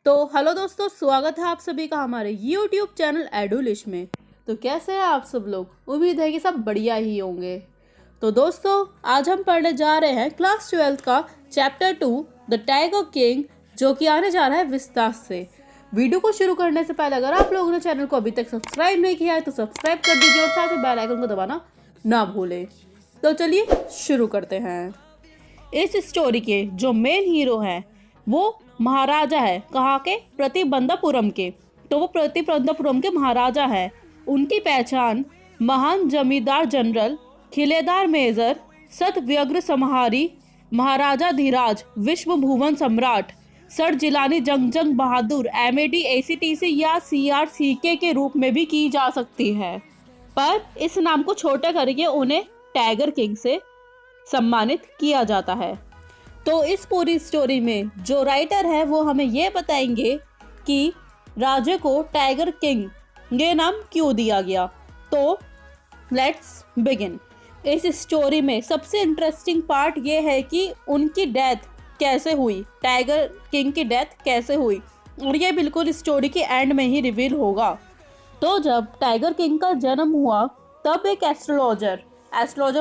तो हेलो दोस्तों, स्वागत है आप सभी का हमारे YouTube चैनल एडुलिश में। तो कैसे हैं आप सब लोग? उम्मीद है कि सब बढ़िया ही होंगे। तो दोस्तों, आज हम पढ़ने जा रहे हैं क्लास 12 का चैप्टर 2 द टाइगर किंग, जो कि आने जा रहा है विस्तार से। वीडियो को शुरू करने से पहले अगर आप लोगों ने चैनल को अभी तक सब्सक्राइब नहीं किया है तो सब्सक्राइब कर दीजिए और साथ ही बेल आइकन को दबाना ना भूलें। तो चलिए शुरू करते हैं। इस स्टोरी के जो मेन हीरो हैं वो महाराजा है। कहाँ के? प्रतिबंधापुरम के। तो वो प्रतिबंधापुरम के महाराजा है। उनकी पहचान महान जमींदार जनरल, खिलेदार मेजर, सतव्यग्र समहारी, महाराजा धीराज, विश्व भुवन सम्राट, सर जिलानी जंग बहादुर, MAD ACTC या CRCK के रूप में भी की जा सकती है, पर इस नाम को छोटा करके उन्हें टाइगर किंग से सम्मानित किया जाता है। तो इस पूरी स्टोरी में जो राइटर है वो हमें ये बताएंगे कि राजे को टाइगर किंग ये नाम क्यों दिया गया। तो लेट्स बिगिन। इस स्टोरी में सबसे इंटरेस्टिंग पार्ट ये है कि उनकी डेथ कैसे हुई, टाइगर किंग की डेथ कैसे हुई, और ये बिल्कुल स्टोरी के एंड में ही रिवील होगा। तो जब टाइगर किंग का जन्म हुआ तब एक एस्ट्रोलॉजर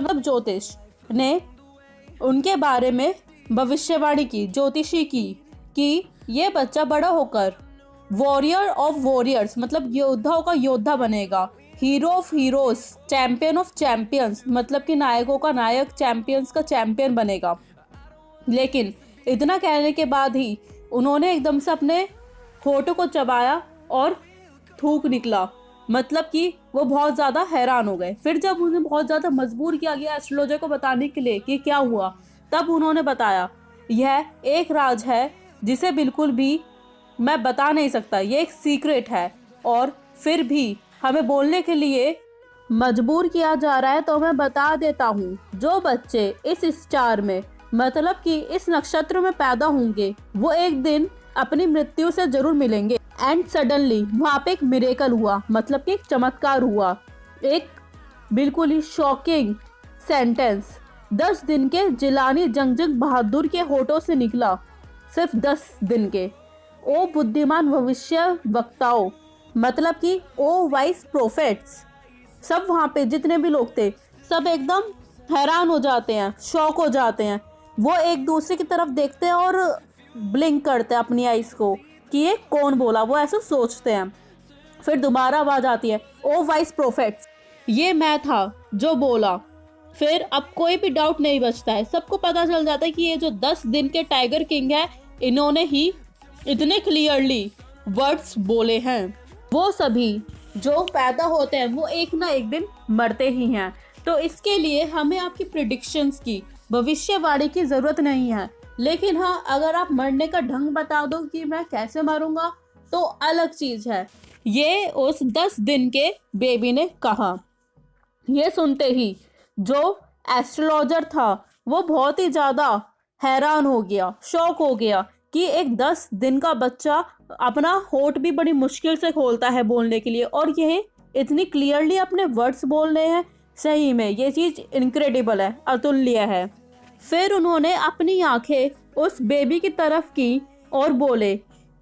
मतलब ज्योतिष ने उनके बारे में भविष्यवाणी की, ज्योतिषी की, कि ये बच्चा बड़ा होकर वॉरियर ऑफ वॉरियर्स मतलब योद्धाओं का योद्धा बनेगा, hero of heroes, champion of champions मतलब कि नायकों का नायक, चैंपियंस का चैंपियन बनेगा। लेकिन इतना कहने के बाद ही उन्होंने एकदम से अपने होठों को चबाया और थूक निकला, मतलब कि वो बहुत ज़्यादा हैरान हो गए। फिर जब उन्हें बहुत ज़्यादा मजबूर किया गया एस्ट्रोलॉजर को बताने के लिए कि क्या हुआ, तब उन्होंने बताया यह एक राज है जिसे बिल्कुल भी मैं बता नहीं सकता, ये एक सीक्रेट है, और फिर भी हमें बोलने के लिए मजबूर किया जा रहा है। तो मैं बता देता हूँ, जो बच्चे इस स्टार में मतलब कि इस नक्षत्र में पैदा होंगे वो एक दिन अपनी मृत्यु से जरूर मिलेंगे। एंड सडनली वहाँ पे एक मिरेकल हुआ, मतलब कि एक चमत्कार हुआ, एक बिल्कुल ही शॉकिंग सेंटेंस 10 दिन के जिलानी जंग बहादुर के होठों से निकला, सिर्फ 10 दिन के। ओ बुद्धिमान भविष्य वक्ताओं मतलब कि ओ वाइस प्रोफेट्स, सब वहाँ पे जितने भी लोग थे सब एकदम हैरान हो जाते हैं, शॉक हो जाते हैं। वो एक दूसरे की तरफ देखते हैं और ब्लिंक करते हैं अपनी आइज को कि ये कौन बोला, वो ऐसे सोचते हैं। फिर दोबारा आवाज आती है, ओ वाइस प्रोफेट्स, ये मैं था जो बोला। फिर अब कोई भी डाउट नहीं बचता है, सबको पता चल जाता है कि ये जो 10 दिन के टाइगर किंग है इन्होंने ही इतने क्लियरली वर्ड्स बोले हैं। वो सभी जो पैदा होते हैं वो एक ना एक दिन मरते ही हैं। तो इसके लिए हमें आपकी प्रिडिक्शंस की, भविष्यवाणी की ज़रूरत नहीं है, लेकिन हाँ अगर आप मरने का ढंग बता दो कि मैं कैसे मरूंगा तो अलग चीज़ है। ये उस 10 दिन के बेबी ने कहा। ये सुनते ही जो एस्ट्रोलॉजर था वो बहुत ही ज़्यादा हैरान हो गया, शॉक हो गया कि एक 10 दिन का बच्चा अपना होठ भी बड़ी मुश्किल से खोलता है बोलने के लिए, और ये इतनी क्लियरली अपने वर्ड्स बोल रहे हैं। सही में ये चीज़ इनक्रेडिबल है, अतुल्य है। फिर उन्होंने अपनी आंखें उस बेबी की तरफ की और बोले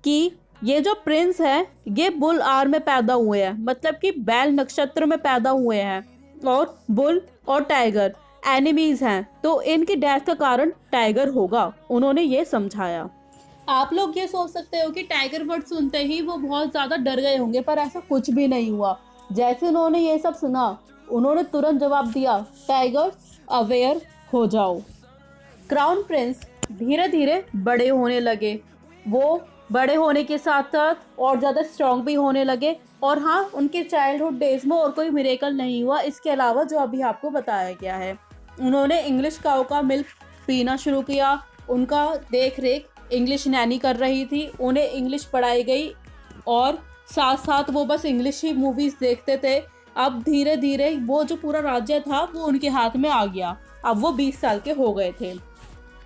कि ये जो प्रिंस है ये बुल आर में पैदा हुए हैं, मतलब कि बैल नक्षत्र में पैदा हुए हैं, और बुल और टाइगर एनिमीज हैं, तो इनकी डेथ का कारण टाइगर होगा। उन्होंने ये समझाया। आप लोग ये सोच सकते हो कि टाइगर वर्ड सुनते ही वो बहुत ज़्यादा डर गए होंगे, पर ऐसा कुछ भी नहीं हुआ। जैसे उन्होंने ये सब सुना उन्होंने तुरंत जवाब दिया, टाइगर्स अवेयर हो जाओ। क्राउन प्रिंस धीरे धीरे बड़े होने लगे। वो बड़े होने के साथ साथ और ज़्यादा स्ट्रॉन्ग भी होने लगे। और हाँ, उनके चाइल्डहुड डेज में और कोई मिरेकल नहीं हुआ इसके अलावा जो अभी आपको बताया गया है। उन्होंने इंग्लिश काऊ का मिल्क पीना शुरू किया। उनका देख रेख इंग्लिश नैनी कर रही थी, उन्हें इंग्लिश पढ़ाई गई, और साथ साथ वो बस इंग्लिश ही मूवीज़ देखते थे। अब धीरे धीरे वो जो पूरा राज्य था वो उनके हाथ में आ गया। अब वो 20 साल के हो गए थे।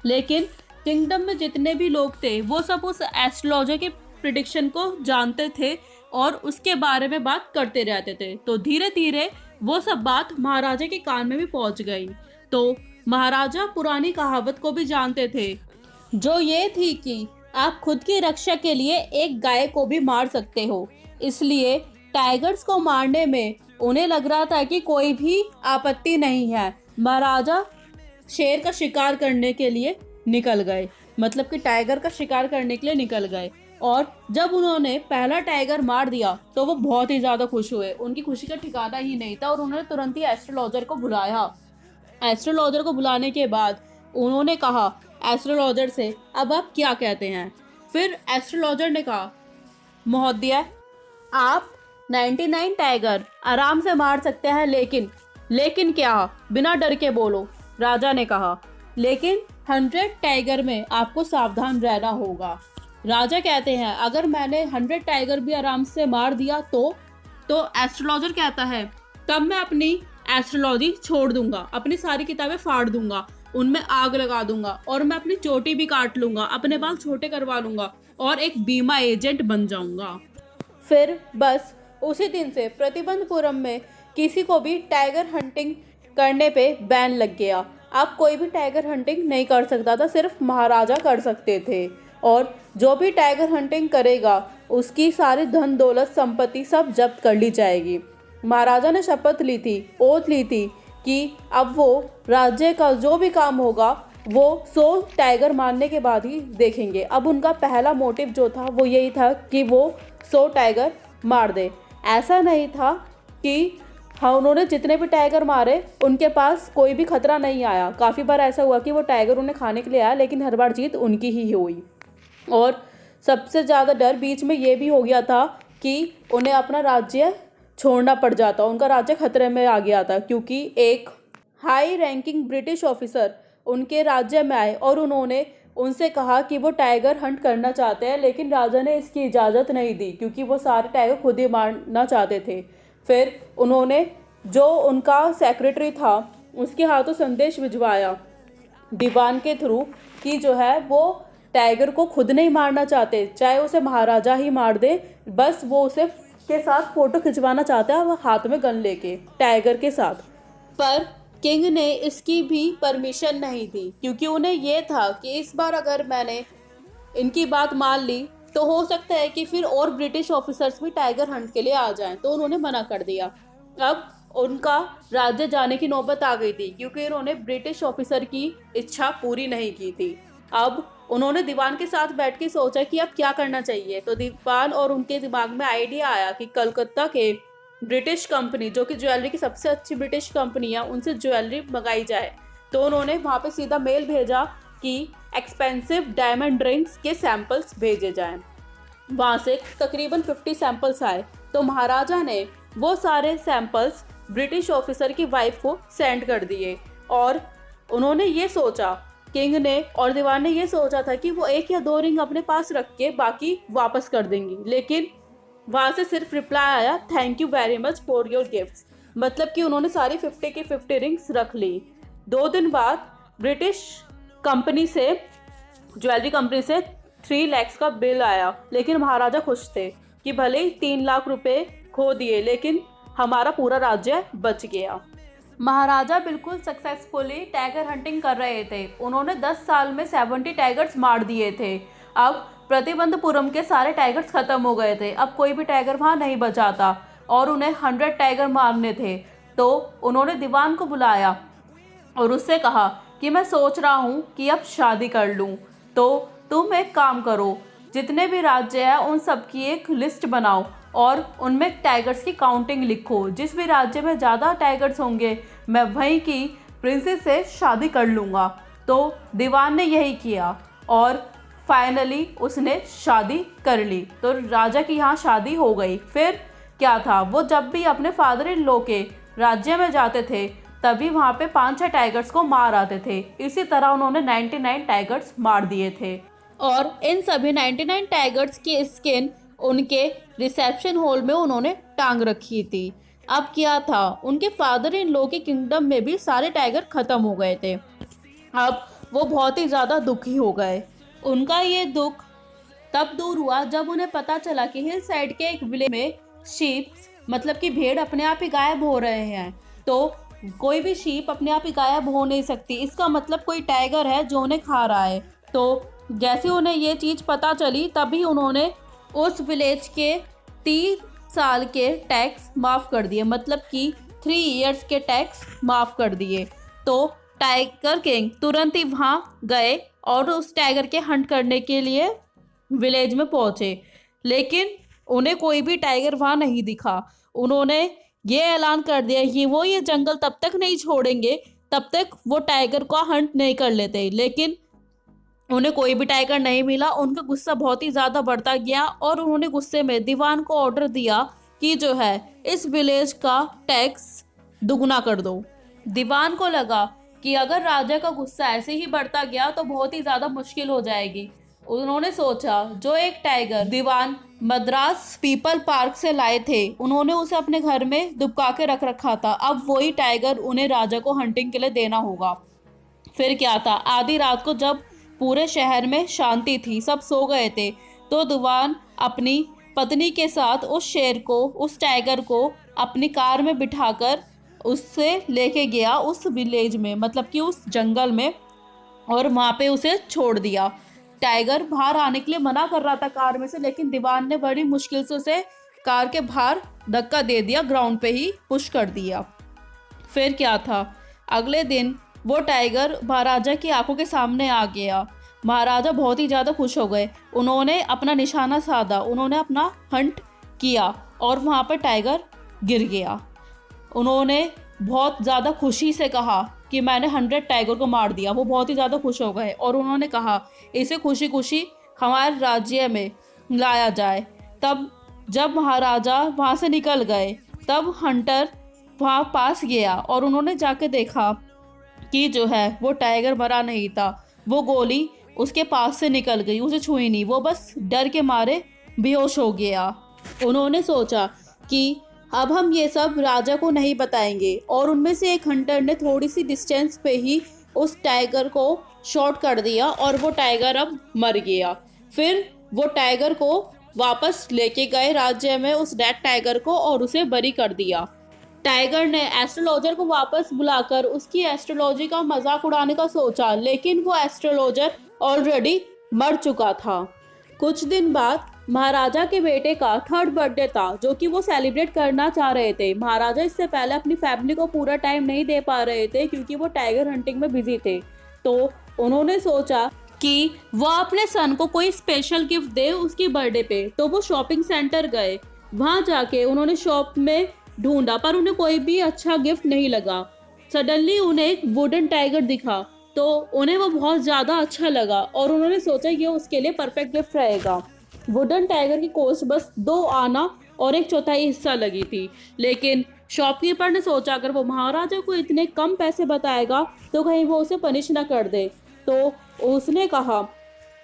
लेकिन किंगडम में जितने भी लोग थे वो सब उस एस्ट्रोलॉजर के प्रिडिक्शन को जानते थे और उसके बारे में बात करते रहते थे। तो धीरे धीरे वो सब बात महाराजा के कान में भी पहुंच गई। तो महाराजा पुरानी कहावत को भी जानते थे, जो ये थी कि आप खुद की रक्षा के लिए एक गाय को भी मार सकते हो। इसलिए टाइगर्स को मारने में उन्हें लग रहा था कि कोई भी आपत्ति नहीं है। महाराजा शेर का शिकार करने के लिए निकल गए, मतलब कि टाइगर का शिकार करने के लिए निकल गए। और जब उन्होंने पहला टाइगर मार दिया तो वो बहुत ही ज़्यादा खुश हुए। उनकी खुशी का ठिकाना ही नहीं था और उन्होंने तुरंत ही एस्ट्रोलॉजर को बुलाया। एस्ट्रोलॉजर को बुलाने के बाद उन्होंने कहा एस्ट्रोलॉजर से, अब आप क्या कहते हैं। फिर एस्ट्रोलॉजर ने कहा, महोदय आप 99 टाइगर आराम से मार सकते हैं, लेकिन क्या, बिना डर के बोलो। राजा ने कहा, लेकिन 100 टाइगर में आपको सावधान रहना होगा। राजा कहते हैं, अगर मैंने 100 टाइगर भी आराम से मार दिया तो एस्ट्रोलॉजर कहता है, तब मैं अपनी एस्ट्रोलॉजी छोड़ दूंगा, अपनी सारी किताबें फाड़ दूंगा, उनमें आग लगा दूंगा और मैं अपनी चोटी भी काट लूंगा, अपने बाल छोटे करवा लूंगा और एक बीमा एजेंट बन जाऊंगा। फिर बस उसी दिन से प्रतिबंधपुरम में किसी को भी टाइगर हंटिंग करने पे बैन लग गया। अब कोई भी टाइगर हंटिंग नहीं कर सकता था, सिर्फ महाराजा कर सकते थे। और जो भी टाइगर हंटिंग करेगा उसकी सारी धन दौलत संपत्ति सब जब्त कर ली जाएगी। महाराजा ने शपथ ली थी, ओथ ली थी कि अब वो राज्य का जो भी काम होगा वो 100 टाइगर मारने के बाद ही देखेंगे। अब उनका पहला मोटिव जो था वो यही था कि वो 100 टाइगर मार दे। ऐसा नहीं था कि हाँ उन्होंने जितने भी टाइगर मारे उनके पास कोई भी खतरा नहीं आया। काफ़ी बार ऐसा हुआ कि वो टाइगर उन्हें खाने के लिए आया, लेकिन हर बार जीत उनकी ही हुई। और सबसे ज़्यादा डर बीच में ये भी हो गया था कि उन्हें अपना राज्य छोड़ना पड़ जाता, उनका राज्य खतरे में आ गया था, क्योंकि एक हाई रैंकिंग ब्रिटिश ऑफिसर उनके राज्य में आए और उन्होंने उनसे कहा कि वो टाइगर हंट करना चाहते हैं, लेकिन राजा ने इसकी इजाज़त नहीं दी क्योंकि वो सारे टाइगर खुद ही मारना चाहते थे। फिर उन्होंने जो उनका सेक्रेटरी था उसके हाथों संदेश भिजवाया दीवान के थ्रू कि जो है वो टाइगर को खुद नहीं मारना चाहते, चाहे उसे महाराजा ही मार दे, बस वो उसे के साथ फोटो खिंचवाना चाहता है, वो हाथ में गन लेके टाइगर के साथ। पर किंग ने इसकी भी परमिशन नहीं दी क्योंकि उन्हें ये था कि इस बार अगर मैंने इनकी बात मान ली तो हो सकता है कि फिर और ब्रिटिश ऑफिसर्स भी टाइगर हंट के लिए आ जाएं, तो उन्होंने मना कर दिया। अब उनका राज्य जाने की नौबत आ गई थी क्योंकि उन्होंने ब्रिटिश ऑफिसर की इच्छा पूरी नहीं की थी। अब उन्होंने दीवान के साथ बैठ के सोचा कि अब क्या करना चाहिए। तो दीवान और उनके दिमाग में आइडिया आया कि कलकत्ता के ब्रिटिश कंपनी, जो कि ज्वेलरी की सबसे अच्छी ब्रिटिश कंपनी है, उनसे ज्वेलरी मंगाई जाए। तो उन्होंने वहाँ पे सीधा मेल भेजा कि एक्सपेंसिव डायमंड रिंग्स के सैंपल्स भेजे जाएं। वहाँ से तकरीबन 50 सैंपल्स आए। तो महाराजा ने वो सारे सैंपल्स ब्रिटिश ऑफिसर की वाइफ को सेंड कर दिए और उन्होंने ये सोचा, किंग ने और दीवान ने ये सोचा था कि वो 1 या 2 रिंग अपने पास रख के बाकी वापस कर देंगी, लेकिन वहाँ से सिर्फ रिप्लाई आया, thank you very much for your gifts. मतलब कि उन्होंने सारी 50 की 50 रिंग्स रख ली। 2 दिन बाद ब्रिटिश कंपनी से, ज्वेलरी कंपनी से 3 लाख का बिल आया, लेकिन महाराजा खुश थे कि भले ही 3 लाख रुपए खो दिए लेकिन हमारा पूरा राज्य बच गया। महाराजा बिल्कुल सक्सेसफुली टाइगर हंटिंग कर रहे थे। उन्होंने 10 साल में 70 टाइगर्स मार दिए थे। अब प्रतिबंधपुरम के सारे टाइगर्स खत्म हो गए थे, अब कोई भी टाइगर वहाँ नहीं बचा था और उन्हें 100 टाइगर मारने थे। तो उन्होंने दीवान को बुलाया और उससे कहा कि मैं सोच रहा हूँ कि अब शादी कर लूँ, तो तुम एक काम करो, जितने भी राज्य हैं उन सब की एक लिस्ट बनाओ और उनमें टाइगर्स की काउंटिंग लिखो। जिस भी राज्य में ज़्यादा टाइगर्स होंगे मैं वहीं की प्रिंसेस से शादी कर लूँगा। तो दीवान ने यही किया और फाइनली उसने शादी कर ली। तो राजा की यहाँ शादी हो गई। फिर क्या था, वो जब भी अपने फादर इन लॉ के राज्य में जाते थे तभी वहाँ पे 5-6 टाइगर्स को मार आते थे। इसी तरह उन्होंने 99 टाइगर्स मार दिए थे और इन सभी 99 टाइगर्स की स्किन उनके रिसेप्शन हॉल में उन्होंने टांग रखी थी। अब क्या था, उनके फादर इन लॉ के किंगडम में भी सारे टाइगर ख़त्म हो गए थे। अब वो बहुत ही ज़्यादा दुखी हो गए। उनका ये दुख तब दूर हुआ जब उन्हें पता चला कि हिल साइड के एक विलेज में शीप, मतलब कि भेड़ अपने आप ही गायब हो रहे हैं। तो कोई भी शीप अपने आप ही गायब हो नहीं सकती, इसका मतलब कोई टाइगर है जो उन्हें खा रहा है। तो जैसे उन्हें ये चीज़ पता चली तभी उन्होंने उस विलेज के 3 साल के टैक्स माफ़ कर दिए, मतलब कि 3 इयर्स के टैक्स माफ़ कर दिए। तो टाइगर किंग तुरंत ही वहाँ गए और उस टाइगर के हंट करने के लिए विलेज में पहुँचे, लेकिन उन्हें कोई भी टाइगर वहाँ नहीं दिखा। उन्होंने ये ऐलान कर दिया कि वो ये जंगल तब तक नहीं छोड़ेंगे तब तक वो टाइगर का हंट नहीं कर लेते, लेकिन उन्हें कोई भी टाइगर नहीं मिला। उनका गुस्सा बहुत ही ज़्यादा बढ़ता गया और उन्होंने गुस्से में दीवान को ऑर्डर दिया कि जो है इस विलेज का टैक्स दुगना कर दो। दीवान को लगा कि अगर राजा का गुस्सा ऐसे ही बढ़ता गया तो बहुत ही ज़्यादा मुश्किल हो जाएगी। उन्होंने सोचा जो एक टाइगर दीवान मद्रास पीपल पार्क से लाए थे, उन्होंने उसे अपने घर में दुबका के रख रखा था, अब वही टाइगर उन्हें राजा को हंटिंग के लिए देना होगा। फिर क्या था, आधी रात को जब पूरे शहर में शांति थी, सब सो गए थे, तो दीवान अपनी पत्नी के साथ उस शेर को, उस टाइगर को अपनी कार में बिठाकर उससे लेके गया उस विलेज में, मतलब कि उस जंगल में, और वहाँ पे उसे छोड़ दिया। टाइगर बाहर आने के लिए मना कर रहा था कार में से, लेकिन दीवान ने बड़ी मुश्किल से उसे कार के बाहर धक्का दे दिया, ग्राउंड पे ही पुश कर दिया। फिर क्या था, अगले दिन वो टाइगर महाराजा की आंखों के सामने आ गया। महाराजा बहुत ही ज़्यादा खुश हो गए। उन्होंने अपना निशाना साधा, उन्होंने अपना हंट किया और वहाँ पर टाइगर गिर गया। उन्होंने बहुत ज़्यादा खुशी से कहा कि मैंने 100 टाइगर को मार दिया। वो बहुत ही ज़्यादा खुश हो गए और उन्होंने कहा इसे खुशी खुशी हमारे राज्य में लाया जाए। तब जब महाराजा वहाँ से निकल गए तब हंटर वहाँ पास गया और उन्होंने जाके देखा कि जो है वो टाइगर मरा नहीं था, वो गोली उसके पास से निकल गई, उसे छुई नहीं, वो बस डर के मारे बेहोश हो गया। उन्होंने सोचा कि अब हम ये सब राजा को नहीं बताएंगे, और उनमें से एक हंटर ने थोड़ी सी डिस्टेंस पे ही उस टाइगर को शॉट कर दिया और वो टाइगर अब मर गया। फिर वो टाइगर को वापस लेके गए राज्य में, उस डेड टाइगर को, और उसे बरी कर दिया। टाइगर ने एस्ट्रोलॉजर को वापस बुलाकर उसकी एस्ट्रोलॉजी का मजाक उड़ाने का सोचा, लेकिन वो एस्ट्रोलॉजर ऑलरेडी मर चुका था। कुछ दिन बाद महाराजा के बेटे का 3rd बर्थडे था, जो कि वो सेलिब्रेट करना चाह रहे थे। महाराजा इससे पहले अपनी फैमिली को पूरा टाइम नहीं दे पा रहे थे क्योंकि वो टाइगर हंटिंग में बिजी थे। तो उन्होंने सोचा कि वो अपने सन को कोई स्पेशल गिफ्ट दे उसकी बर्थडे पे। तो वो शॉपिंग सेंटर गए, वहाँ जाके उन्होंने शॉप में ढूंढा पर उन्हें कोई भी अच्छा गिफ्ट नहीं लगा। सडनली उन्हें एक वुडन टाइगर दिखा, तो उन्हें वो बहुत ज़्यादा अच्छा लगा और उन्होंने सोचा ये उसके लिए परफेक्ट गिफ्ट रहेगा। वुडन टाइगर की कॉस्ट बस 2 आना और 1/4 हिस्सा लगी थी, लेकिन शॉपकीपर ने सोचा अगर वो महाराजा को इतने कम पैसे बताएगा तो कहीं वो उसे पनिश ना कर दे। तो उसने कहा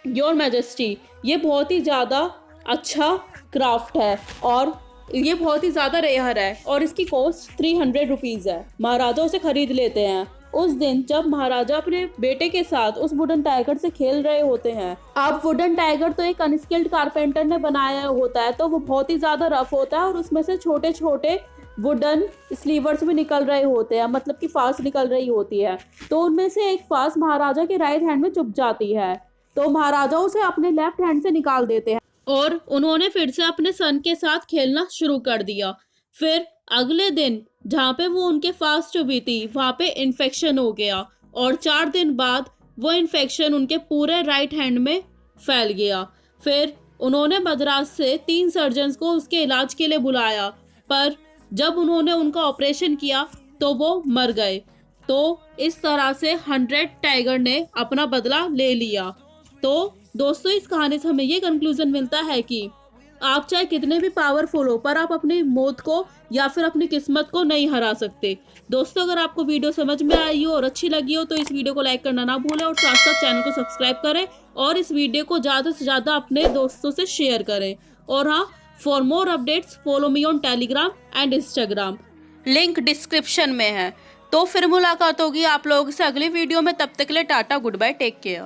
योर मैजेस्टी, ये बहुत ही ज़्यादा अच्छा क्राफ्ट है और ये बहुत ही ज़्यादा रेयर है और इसकी कॉस्ट 300 रुपीज़ है। महाराजा उसे खरीद लेते हैं। उस दिन जब महाराजा अपने बेटे के साथ उस वुडन टाइगर से खेल रहे होते हैं, अब वुडन टाइगर तो एक अनस्किल्ड कारपेंटर ने बनाया होता है, तो वो बहुत ही ज़्यादा रफ होता है और उसमें से छोटे छोटे वुडन स्लीवर्स भी निकल रहे होते हैं, मतलब कि फास्ट निकल रही होती है। तो उनमें से एक फास्ट महाराजा के राइट हैंड में चुभ जाती है, तो महाराजा उसे अपने लेफ्ट हैंड से निकाल देते हैं और उन्होंने फिर से अपने सन के साथ खेलना शुरू कर दिया। फिर अगले दिन जहाँ पे वो उनके फास्ट चुभी थी वहाँ पे इन्फेक्शन हो गया और 4 दिन बाद वो इन्फेक्शन उनके पूरे राइट हैंड में फैल गया। फिर उन्होंने मद्रास से 3 सर्जन्स को उसके इलाज के लिए बुलाया, पर जब उन्होंने उनका ऑपरेशन किया तो वो मर गए। तो इस तरह से 100 टाइगर ने अपना बदला ले लिया। तो दोस्तों, इस कहानी से हमें ये कंक्लूजन मिलता है कि आप चाहे कितने भी पावरफुल हो पर आप अपनी मौत को या फिर अपनी किस्मत को नहीं हरा सकते। दोस्तों, अगर आपको वीडियो समझ में आई हो और अच्छी लगी हो तो इस वीडियो को लाइक करना ना भूलें और साथ साथ चैनल को सब्सक्राइब करें और इस वीडियो को ज़्यादा से ज़्यादा अपने दोस्तों से शेयर करें। और हाँ, for more updates follow me on Telegram and Instagram, link description में है। तो फिर मुलाकात होगी आप लोगों से अगली वीडियो में, तब तक के लिए ta-ta, goodbye, take care.